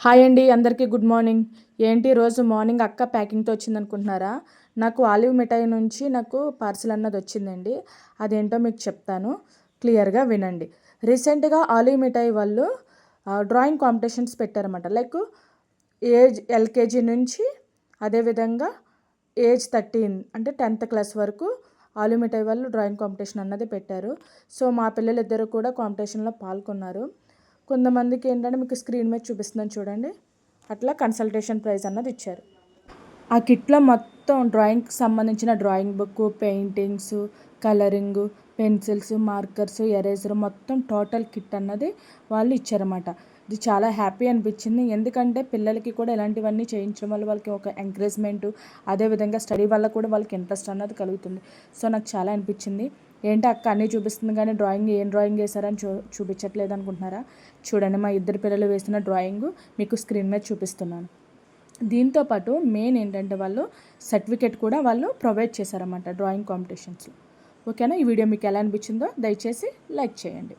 Hi అండి, అందరికీ good morning. ఏంటి రోజు మార్నింగ్ అక్క ప్యాకింగ్తో వచ్చిందనుకుంటున్నారా? నాకు ఆలివ్ మిఠాయి నుంచి నాకు పార్సిల్ అన్నది వచ్చిందండి. అదేంటో మీకు చెప్తాను, క్లియర్గా వినండి. రీసెంట్గా ఆలివ్ మిఠాయి వాళ్ళు డ్రాయింగ్ కాంపిటీషన్స్ పెట్టారన్నమాట. లైక్ ఏజ్ ఎల్కేజీ నుంచి అదేవిధంగా ఏజ్ 13 అంటే 10th క్లాస్ వరకు ఆలివ్ మిఠాయి వాళ్ళు డ్రాయింగ్ కాంపిటీషన్ అన్నది పెట్టారు. సో మా పిల్లలిద్దరూ కూడా కాంపిటీషన్లో పాల్గొన్నారు. కొంతమందికి ఏంటంటే మీకు స్క్రీన్ మీద చూపిస్తున్నాను చూడండి, అట్లా కన్సల్టేషన్ ప్రైజ్ అన్నది ఇచ్చారు. ఆ కిట్లో మొత్తం డ్రాయింగ్కి సంబంధించిన drawing book, paintings, colouring, pencils, markers, eraser మొత్తం టోటల్ కిట్ అన్నది వాళ్ళు ఇచ్చారన్నమాట. ఇది చాలా హ్యాపీ అనిపించింది. ఎందుకంటే పిల్లలకి కూడా ఇలాంటివన్నీ చేయించడం వల్ల వాళ్ళకి ఒక ఎంకరేజ్మెంట్, అదేవిధంగా స్టడీ వల్ల కూడా వాళ్ళకి ఇంట్రెస్ట్ అన్నది కలుగుతుంది. సో నాకు చాలా అనిపించింది. ఏంటి అక్క అన్నీ చూపిస్తుంది కానీ డ్రాయింగ్ ఏం డ్రాయింగ్ వేశారని చూపించట్లేదు అనుకుంటున్నారా? చూడండి, మా ఇద్దరు పిల్లలు వేసిన డ్రాయింగ్ మీకు స్క్రీన్ మీద చూపిస్తున్నాను. దీంతోపాటు మెయిన్ ఏంటంటే వాళ్ళు సర్టిఫికేట్ కూడా వాళ్ళు ప్రొవైడ్ చేశారన్నమాట డ్రాయింగ్ కాంపిటీషన్స్లో. ఓకేనా? ఈ వీడియో మీకు ఎలా అనిపించిందో దయచేసి లైక్ చేయండి.